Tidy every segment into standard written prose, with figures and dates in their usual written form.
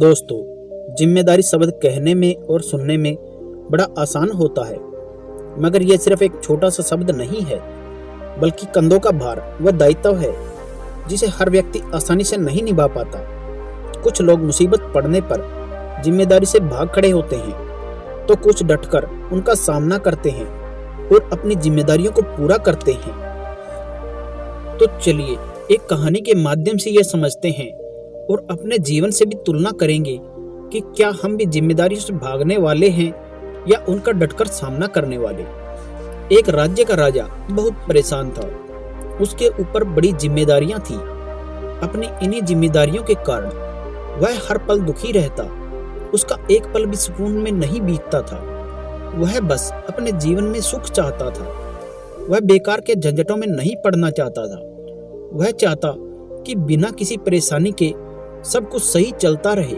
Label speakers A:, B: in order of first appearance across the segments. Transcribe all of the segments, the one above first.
A: दोस्तों, जिम्मेदारी शब्द कहने में और सुनने में बड़ा आसान होता है, मगर यह सिर्फ एक छोटा सा शब्द नहीं है, बल्कि कंधों का भार व दायित्व है जिसे हर व्यक्ति आसानी से नहीं निभा पाता। कुछ लोग मुसीबत पड़ने पर जिम्मेदारी से भाग खड़े होते हैं, तो कुछ डटकर उनका सामना करते हैं और अपनी जिम्मेदारियों को पूरा करते हैं। तो चलिए एक कहानी के माध्यम से यह समझते हैं और अपने जीवन से भी तुलना करेंगे कि क्या हम भी जिम्मेदारियों से भागने वाले हैं या उनका डटकर सामना करने वाले। एक राज्य का राजा बहुत परेशान था। उसके ऊपर बड़ी जिम्मेदारियां थी। अपनी इन्हीं जिम्मेदारियों के कारण वह हर पल दुखी रहता। उसका एक पल भी सुकून में नहीं बीतता था। वह बस अपने जीवन में सुख चाहता था। वह बेकार के झंझटों में नहीं पड़ना चाहता था। वह चाहता कि बिना किसी परेशानी के सब कुछ सही चलता रहे।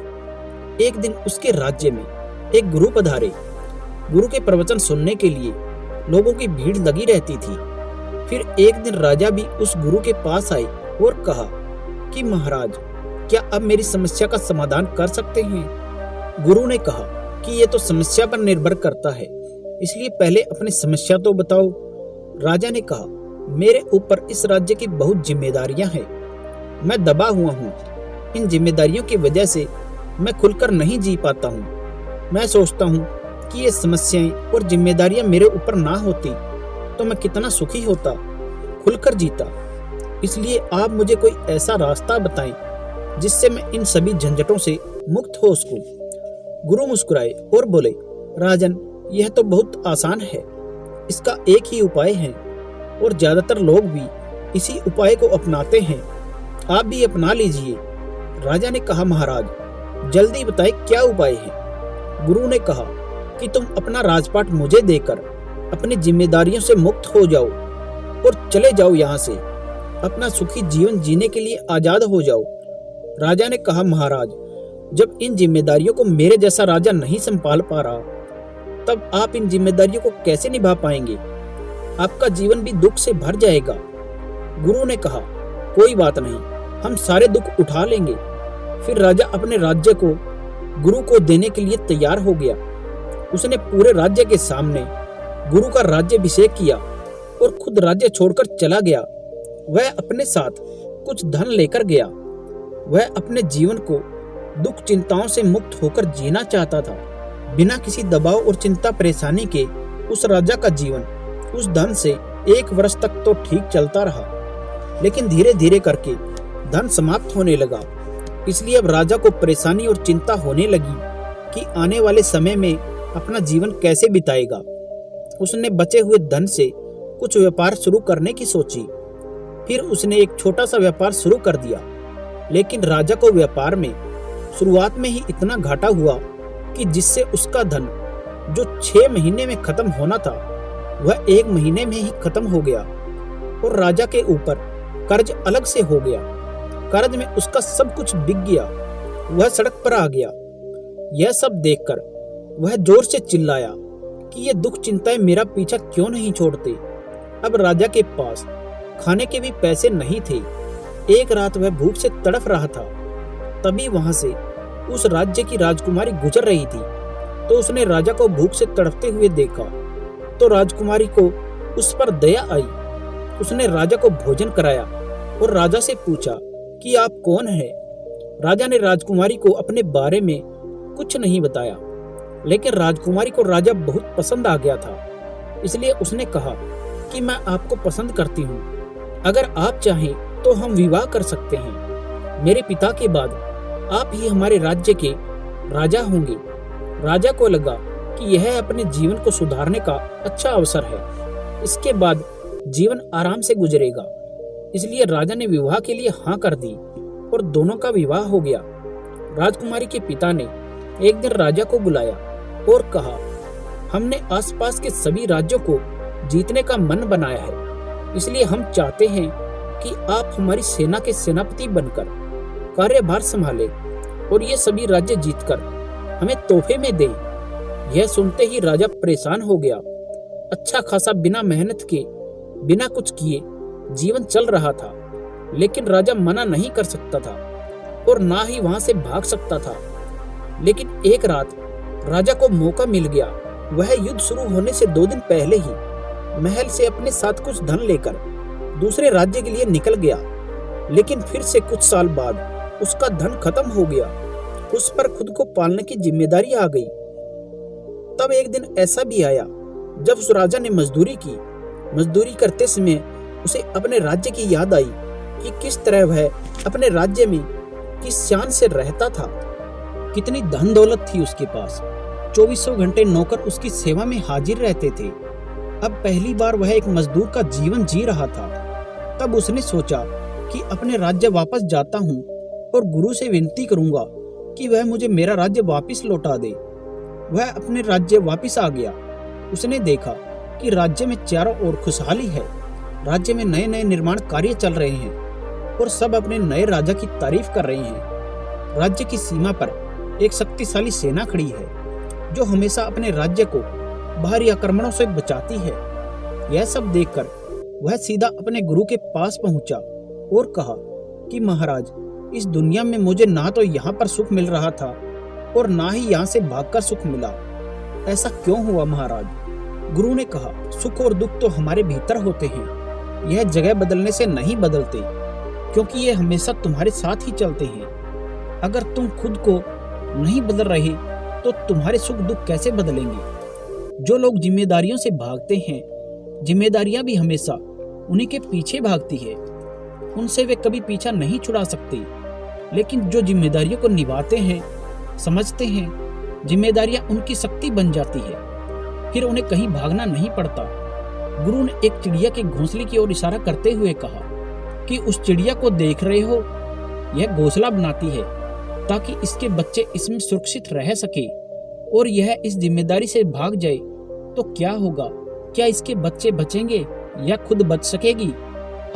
A: एक दिन उसके राज्य में एक गुरु पधारे। गुरु के प्रवचन सुनने के लिए लोगों की भीड़ लगी रहती थी। फिर एक दिन राजा भी उस गुरु के पास आए और कहा कि महाराज, क्या अब मेरी समस्या का समाधान कर सकते हैं? गुरु ने कहा कि यह तो समस्या पर निर्भर करता है, इसलिए पहले अपनी समस्या तो बताओ। राजा ने कहा, मेरे ऊपर इस राज्य की बहुत जिम्मेदारियां हैं। मैं दबा हुआ हूँ। इन जिम्मेदारियों की वजह से मैं खुलकर नहीं जी पाता हूँ। मैं सोचता हूँ कि ये समस्याएं और जिम्मेदारियां मेरे ऊपर ना होती तो मैं कितना सुखी होता, खुलकर जीता। इसलिए आप मुझे कोई ऐसा रास्ता बताएं जिससे मैं इन सभी झंझटों से मुक्त हो सकूं। गुरु मुस्कुराए और बोले, राजन, यह तो बहुत आसान है। इसका एक ही उपाय है और ज्यादातर लोग भी इसी उपाय को अपनाते हैं। आप भी अपना लीजिए। राजा ने कहा, महाराज जल्दी बताए क्या उपाय है? गुरु ने कहा कि तुम अपना राजपाट मुझे देकर अपनी जिम्मेदारियों से मुक्त हो जाओ और चले जाओ यहाँ से। अपना सुखी जीवन जीने के लिए आजाद हो जाओ। राजा ने कहा, महाराज, जब इन जिम्मेदारियों को मेरे जैसा राजा नहीं संभाल पा रहा, तब आप इन जिम्मेदारियों को कैसे निभा पाएंगे? आपका जीवन भी दुख से भर जाएगा। गुरु ने कहा, कोई बात नहीं, हम सारे दुख उठा लेंगे। फिर राजा अपने राज्य को गुरु को देने के लिए तैयार हो गया। उसने पूरे राज्य के सामने गुरु का राज्याभिषेक किया और खुद राज्य छोड़कर चला गया। वह अपने साथ कुछ धन लेकर गया। वह अपने जीवन को दुख चिंताओं से मुक्त होकर जीना चाहता था। बिना किसी दबाव और चिंता परेशानी के उस राजा का जीवन उस धन से 1 वर्ष तक तो ठीक चलता रहा, लेकिन धीरे धीरे करके धन समाप्त होने लगा। इसलिए अब राजा को परेशानी और चिंता होने लगी कि आने वाले समय में अपना जीवन कैसे बिताएगा। उसने बचे हुए धन से कुछ व्यापार शुरू करने की सोची। फिर उसने एक छोटा सा व्यापार शुरू कर दिया, लेकिन राजा को व्यापार में शुरुआत में ही इतना घाटा हुआ कि जिससे उसका धन जो 6 महीने में खत्म होना था, वह 1 महीने में ही खत्म हो गया। और राजा के ऊपर कर्ज अलग से हो गया। कर्ज में उसका सब कुछ बिक गया। वह सड़क पर आ गया। यह सब देखकर वह जोर से चिल्लाया कि ये दुख चिंताएं मेरा पीछा क्यों नहीं छोड़ते। अब राजा के पास खाने के भी पैसे नहीं थे। एक रात वह भूख से तड़फ रहा था। तभी वहां से उस राज्य की राजकुमारी गुजर रही थी, तो उसने राजा को भूख से तड़पते हुए देखा। तो राजकुमारी को उस पर दया आई। उसने राजा को भोजन कराया और राजा से पूछा कि आप कौन हैं? राजा ने राजकुमारी को अपने बारे में कुछ नहीं बताया, लेकिन राजकुमारी को राजा बहुत पसंद आ गया था। इसलिए उसने कहा कि मैं आपको पसंद करती हूँ। अगर आप चाहें तो हम विवाह कर सकते हैं। मेरे पिता के बाद आप ही हमारे राज्य के राजा होंगे। राजा को लगा कि यह अपने जीवन को सुधारने का अच्छा अवसर है। इसके बाद जीवन आराम से गुजरेगा। इसलिए राजा ने विवाह के लिए हाँ कर दी और दोनों का विवाह हो गया। राजकुमारी के पिता ने एक दिन राजा को बुलाया और कहा, हमने आसपास के सभी राज्यों को जीतने का मन बनाया है, इसलिए हम चाहते हैं कि आप हमारी सेना के सेनापति बनकर कार्यभार संभालें और ये सभी राज्य जीतकर हमें तोहफे में दें। यह सुनते ही राजा परेशान हो गया। अच्छा खासा बिना मेहनत के, बिना कुछ किए जीवन चल रहा था, लेकिन राजा मना नहीं कर सकता था और ना ही वहां से भाग सकता था। लेकिन एक रात राजा को मौका मिल गया। वह युद्ध शुरू होने से 2 दिन पहले ही महल से अपने साथ कुछ धन लेकर दूसरे राज्य के लिए निकल गया। लेकिन फिर से कुछ साल बाद उसका धन खत्म हो गया। उस पर खुद को पालने की जिम्मेदारी आ गई। तब एक दिन ऐसा भी आया जब उस राजा ने मजदूरी की। मजदूरी करते समय उसे अपने राज्य की याद आई कि किस तरह वह अपने राज्य में किस शान से रहता था, कितनी धन दौलत थी उसके पास। 2400 घंटे नौकर उसकी सेवा में हाजिर रहते थे। अब पहली बार वह एक मजदूर का जीवन जी रहा था। तब उसने सोचा कि अपने राज्य वापस जाता हूँ और गुरु से विनती करूंगा कि वह मुझे मेरा राज्य वापस लौटा दे। वह अपने राज्य वापस आ गया। उसने देखा कि राज्य में चारों ओर खुशहाली है। राज्य में नए नए निर्माण कार्य चल रहे हैं और सब अपने नए राजा की तारीफ कर रहे हैं। राज्य की सीमा पर एक शक्तिशाली सेना खड़ी है जो हमेशा अपने राज्य को बाहरी आक्रमणों से बचाती है। यह सब देखकर वह सीधा अपने गुरु के पास पहुंचा और कहा कि महाराज, इस दुनिया में मुझे ना तो यहाँ पर सुख मिल रहा था और ना ही यहाँ से भागकर सुख मिला। ऐसा क्यों हुआ महाराज? गुरु ने कहा, सुख और दुख तो हमारे भीतर होते हैं। यह जगह बदलने से नहीं बदलते, क्योंकि ये हमेशा तुम्हारे साथ ही चलते हैं। अगर तुम खुद को नहीं बदल रहे तो तुम्हारे सुख दुख कैसे बदलेंगे? जो लोग जिम्मेदारियों से भागते हैं, जिम्मेदारियां भी हमेशा उन्हीं के पीछे भागती है। उनसे वे कभी पीछा नहीं छुड़ा सकते। लेकिन जो जिम्मेदारियों को निभाते हैं, समझते हैं, जिम्मेदारियां उनकी शक्ति बन जाती है। फिर उन्हें कहीं भागना नहीं पड़ता। गुरु ने एक चिड़िया के घोंसले की ओर इशारा करते हुए कहा कि उस चिड़िया को देख रहे हो, यह घोंसला बनाती है ताकि इसके बच्चे इसमें सुरक्षित रह सके, और यह इस जिम्मेदारी से भाग जाए तो क्या होगा? क्या इसके बच्चे बचेंगे या खुद बच सकेगी?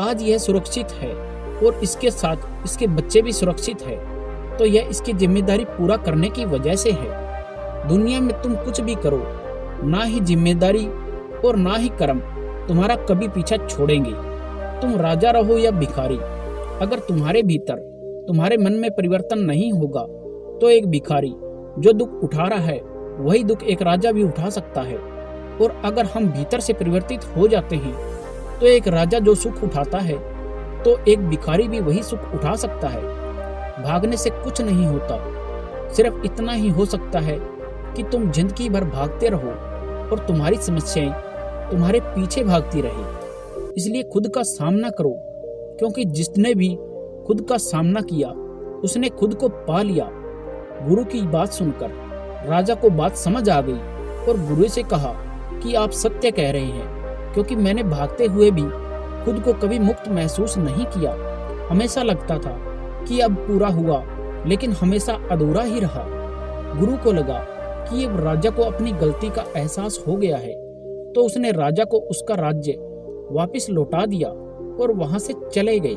A: आज यह सुरक्षित है और इसके साथ इसके बच्चे भी सुरक्षित है, तो यह इसकी जिम्मेदारी पूरा करने की वजह से है। दुनिया में तुम कुछ भी करो, ना ही जिम्मेदारी और ना ही कर्म तुम्हारा कभी पीछा छोड़ेंगे। तुम राजा रहो या भिखारी, अगर तुम्हारे भीतर, तुम्हारे मन में परिवर्तन नहीं होगा तो एक भिखारी जो दुख उठा रहा है वही दुख एक राजा भी उठा सकता है। और अगर हम भीतर से परिवर्तित हो जाते हैं तो एक राजा जो सुख उठाता है तो एक भिखारी भी वही सुख उठा सकता है। भागने से कुछ नहीं होता, सिर्फ इतना ही हो सकता है कि तुम जिंदगी भर भागते रहो और तुम्हारी समस्याएं तुम्हारे पीछे भागती रहे। इसलिए खुद का सामना करो, क्योंकि जिसने भी खुद का सामना किया उसने खुद को पा लिया। गुरु की बात सुनकर राजा को बात समझ आ गई और गुरु से कहा कि आप सत्य कह रहे हैं, क्योंकि मैंने भागते हुए भी खुद को कभी मुक्त महसूस नहीं किया। हमेशा लगता था कि अब पूरा हुआ, लेकिन हमेशा अधूरा ही रहा। गुरु को लगा कि अब राजा को अपनी गलती का एहसास हो गया है, तो उसने राजा को उसका राज्य वापस लौटा दिया और वहां से चले गए।